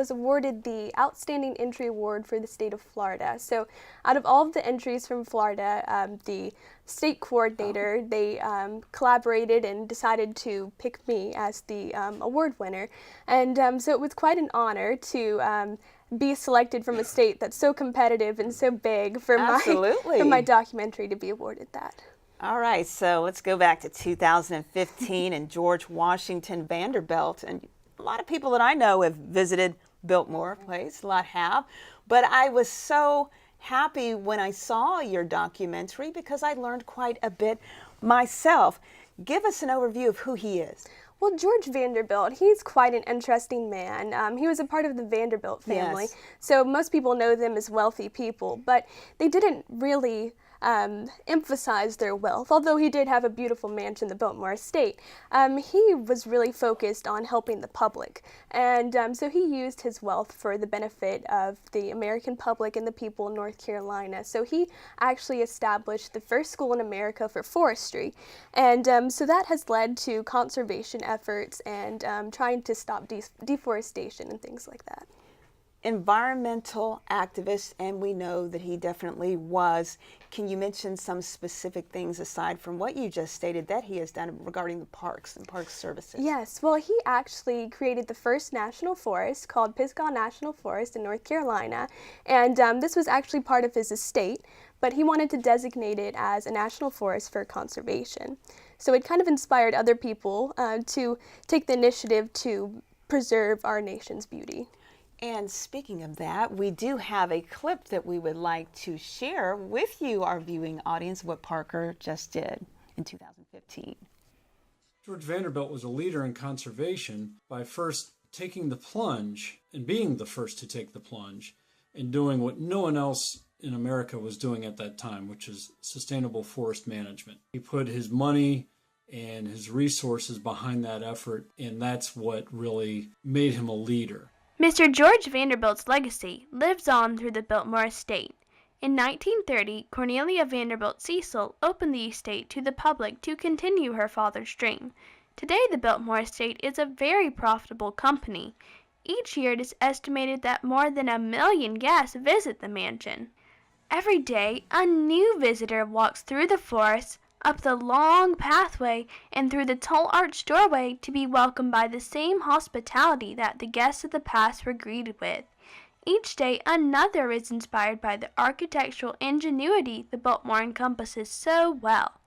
awarded the Outstanding Entry Award for the state of Florida. So out of all of the entries from Florida, the state coordinator, they collaborated and decided to pick me as the award winner. And so it was quite an honor to be selected from a state that's so competitive and so big for my documentary to be awarded that. All right, so let's go back to 2015 and George Washington Vanderbilt. And a lot of people that I know have visited Biltmore Place, a lot have. But I was so happy when I saw your documentary because I learned quite a bit myself. Give us an overview of who he is. Well, George Vanderbilt, he's quite an interesting man. He was a part of the Vanderbilt family, Yes. so most people know them as wealthy people, but they didn't really emphasize their wealth, although he did have a beautiful mansion, the Biltmore Estate. He was really focused on helping the public, and so he used his wealth for the benefit of the American public and the people in North Carolina. So he actually established the first school in America for forestry, and so that has led to conservation efforts and trying to stop deforestation and things like that. Environmental activist, and we know that he definitely was. Can you mention some specific things aside from what you just stated that he has done regarding the parks and park services? Yes, well, he actually created the first national forest called Pisgah National Forest in North Carolina, and this was actually part of his estate, but he wanted to designate it as a national forest for conservation. So it kind of inspired other people to take the initiative to preserve our nation's beauty. And speaking of that, we do have a clip that we would like to share with you, our viewing audience, what Parker just did in 2015. George Vanderbilt was a leader in conservation by first taking the plunge and being the first to take the plunge and doing what no one else in America was doing at that time, which is sustainable forest management. He put his money and his resources behind that effort, and that's what really made him a leader. Mr. George Vanderbilt's legacy lives on through the Biltmore Estate. In 1930, Cornelia Vanderbilt Cecil opened the estate to the public to continue her father's dream. Today, the Biltmore Estate is a very profitable company. Each year, it is estimated that more than 1 million guests visit the mansion. Every day, a new visitor walks through the forest, up the long pathway, and through the tall arched doorway to be welcomed by the same hospitality that the guests of the past were greeted with. Each day, another is inspired by the architectural ingenuity the Biltmore encompasses so well.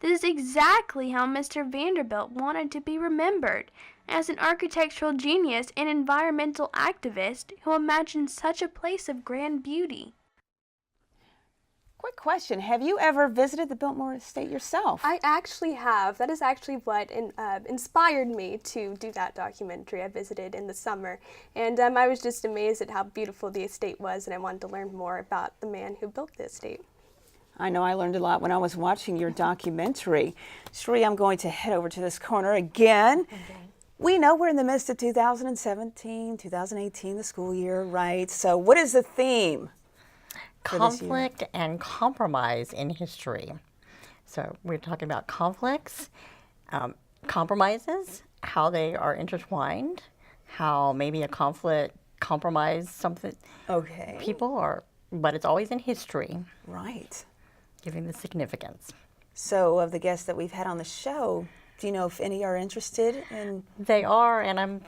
This is exactly how Mr. Vanderbilt wanted to be remembered, as an architectural genius and environmental activist who imagined such a place of grand beauty. Quick question, have you ever visited the Biltmore Estate yourself? I actually have. That is actually what inspired me to do that documentary. I visited in the summer, and I was just amazed at how beautiful the estate was, and I wanted to learn more about the man who built the estate. I know I learned a lot when I was watching your documentary. Cherie, I'm going to head over to this corner again. Okay. We know we're in the midst of 2017, 2018, the school year, right? So what is the theme? Conflict and compromise in history. So we're talking about conflicts, compromises, how they are intertwined, how maybe a conflict compromise something. Okay. People are, but it's always in history. Right. Giving the significance. So of the guests that we've had on the show, do you know if any are interested in? They are, and I'm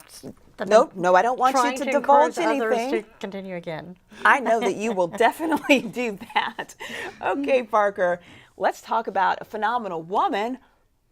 No, I don't want you to divulge anything. Others to continue again. I know that you will definitely do that. Okay, Parker, let's talk about a phenomenal woman,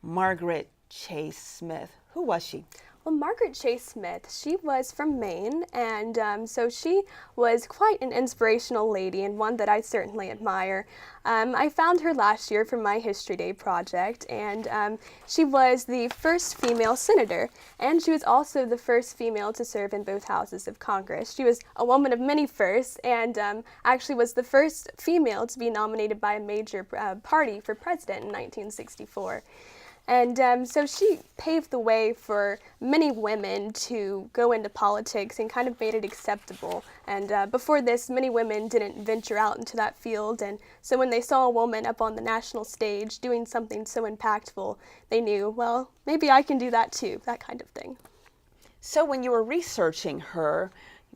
Margaret Chase Smith. Who was she? Well, Margaret Chase Smith, she was from Maine, and so she was quite an inspirational lady and one that I certainly admire. I found her last year for my History Day project, and she was the first female senator, and she was also the first female to serve in both houses of Congress. She was a woman of many firsts, and actually was the first female to be nominated by a major party for president in 1964. And so she paved the way for many women to go into politics and kind of made it acceptable. And before this, many women didn't venture out into that field. And so when they saw a woman up on the national stage doing something so impactful, they knew, well, maybe I can do that too, that kind of thing. So when you were researching her,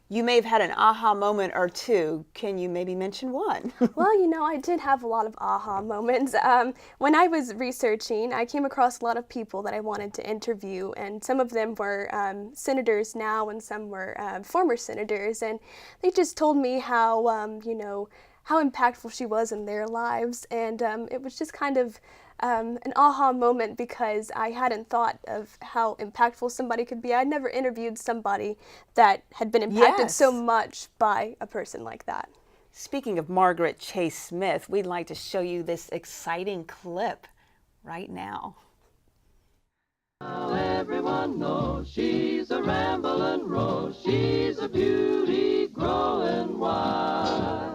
you may have had an aha moment or two. Can you maybe mention one? Well, you know, I did have a lot of aha moments. When I was researching, I came across a lot of people that I wanted to interview, and some of them were senators now and some were former senators, and they just told me how, you know, how impactful she was in their lives, and it was just kind of an aha moment because I hadn't thought of how impactful somebody could be. I'd never interviewed somebody that had been impacted so much by a person like that. Speaking of Margaret Chase Smith, we'd like to show you this exciting clip right now. Now everyone knows she's a ramblin' rose. She's a beauty growing wild.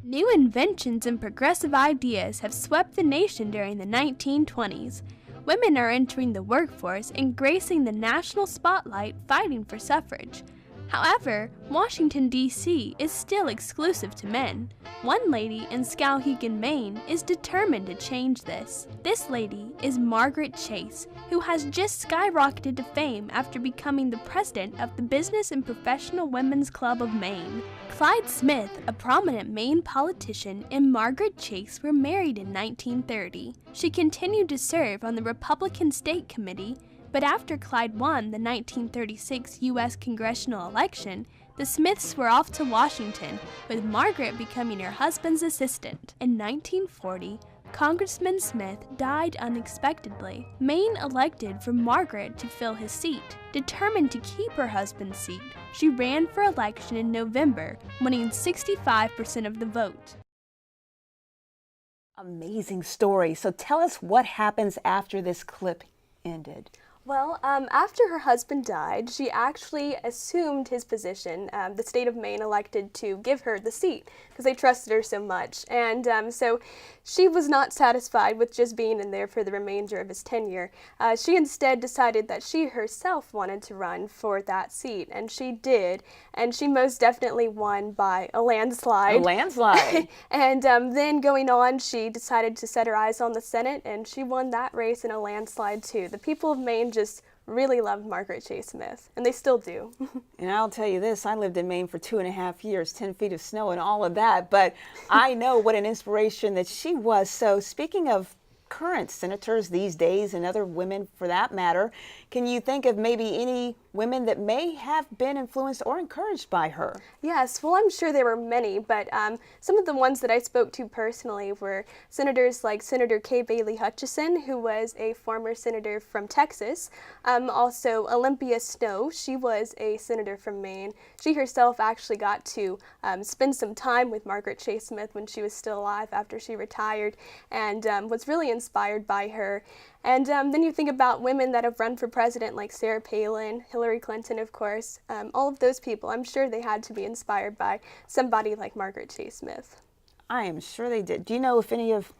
New inventions and progressive ideas have swept the nation during the 1920s. Women are entering the workforce and gracing the national spotlight fighting for suffrage. However, Washington, D.C. is still exclusive to men. One lady in Skowhegan, Maine is determined to change this. This lady is Margaret Chase, who has just skyrocketed to fame after becoming the president of the Business and Professional Women's Club of Maine. Clyde Smith, a prominent Maine politician, and Margaret Chase were married in 1930. She continued to serve on the Republican State Committee, but after Clyde won the 1936 U.S. congressional election, the Smiths were off to Washington, with Margaret becoming her husband's assistant. In 1940, Congressman Smith died unexpectedly. Maine elected for Margaret to fill his seat. Determined to keep her husband's seat, she ran for election in November, winning 65% of the vote. Amazing story. So tell us what happens after this clip ended. Well, after her husband died, she actually assumed his position. The state of Maine elected to give her the seat because they trusted her so much. And so she was not satisfied with just being in there for the remainder of his tenure. She instead decided that she herself wanted to run for that seat, and she did. And she most definitely won by a landslide. A landslide. And then going on, she decided to set her eyes on the Senate, and she won that race in a landslide too. The people of Maine just really loved Margaret Chase Smith, and they still do. And I'll tell you this, I lived in Maine for 2.5 years, 10 feet of snow and all of that, but I know what an inspiration that she was. So speaking of current senators these days and other women for that matter, can you think of maybe any women that may have been influenced or encouraged by her? Yes, well, I'm sure there were many, but some of the ones that I spoke to personally were senators like Senator Kay Bailey Hutchison, who was a former senator from Texas. Also, Olympia Snowe, she was a senator from Maine. She herself actually got to spend some time with Margaret Chase Smith when she was still alive after she retired, and was really inspired by her. And then you think about women that have run for president like Sarah Palin, Hillary Clinton, of course. All of those people, I'm sure they had to be inspired by somebody like Margaret Chase Smith. I am sure they did. Do you know if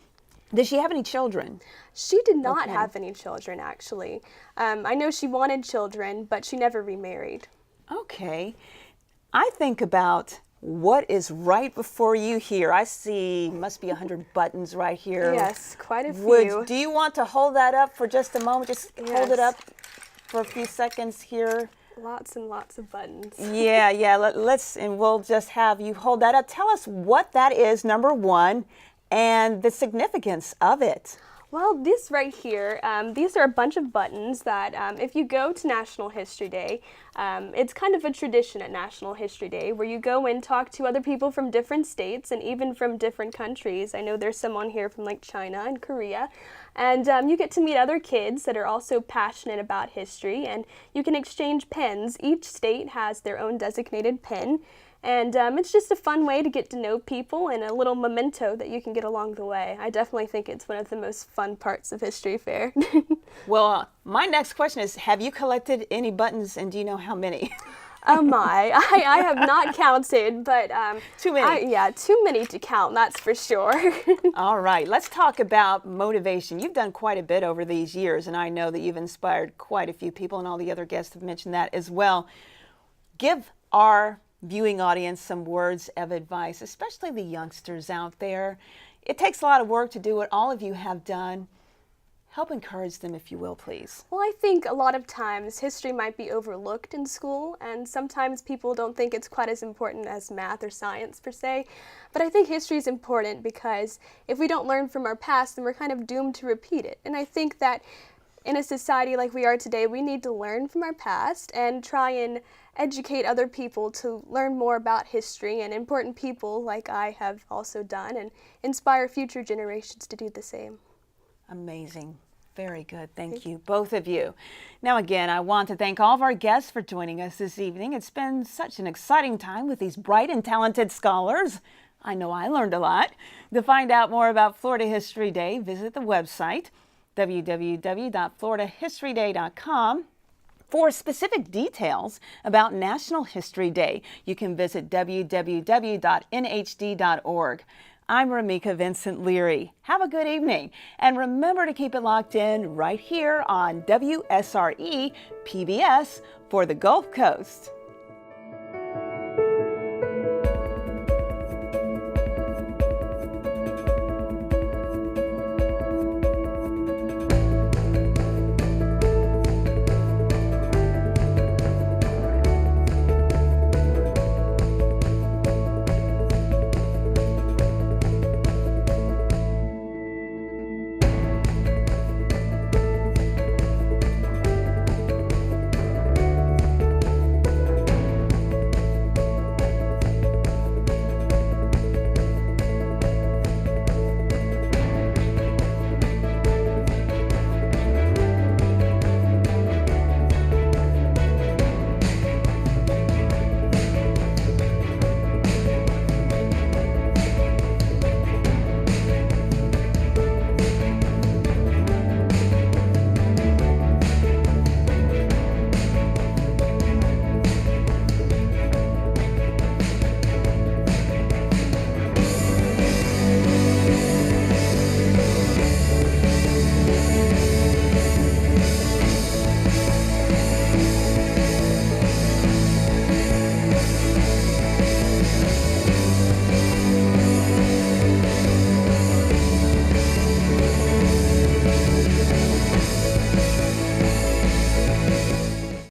did she have any children? She did not have any children, actually. I know she wanted children, but she never remarried. Okay. I think about what is right before you here? I see must be 100 buttons right here. Yes, quite a few. Do you want to hold that up for just a moment? Just hold it up for a few seconds here. Lots and lots of buttons. Yeah. And we'll just have you hold that up. Tell us what that is, number one, and the significance of it. Well, this right here, these are a bunch of buttons that if you go to National History Day, it's kind of a tradition at National History Day where you go and talk to other people from different states and even from different countries. I know there's someone here from like China and Korea. And you get to meet other kids that are also passionate about history, and you can exchange pens. Each state has their own designated pen. And it's just a fun way to get to know people and a little memento that you can get along the way. I definitely think it's one of the most fun parts of History Fair. Well, my next question is, have you collected any buttons, and do you know how many? Oh my, I have not counted, but too many. Too many to count, that's for sure. All right, let's talk about motivation. You've done quite a bit over these years, and I know that you've inspired quite a few people, and all the other guests have mentioned that as well. Give our viewing audience some words of advice, especially the youngsters out there. It takes a lot of work to do what all of you have done. Help encourage them, if you will, please. Well, I think a lot of times history might be overlooked in school, and sometimes people don't think it's quite as important as math or science per se. But I think history is important because if we don't learn from our past, then we're kind of doomed to repeat it. And I think that in a society like we are today, we need to learn from our past and try and educate other people to learn more about history and important people like I have also done, and inspire future generations to do the same. Amazing. Very good. Thank you, both of you. Now, again, I want to thank all of our guests for joining us this evening. It's been such an exciting time with these bright and talented scholars. I know I learned a lot. To find out more about Florida History Day, visit the website, www.floridahistoryday.com. For specific details about National History Day, you can visit www.nhd.org. I'm Rameca Vincent Leary. Have a good evening, and remember to keep it locked in right here on WSRE PBS for the Gulf Coast.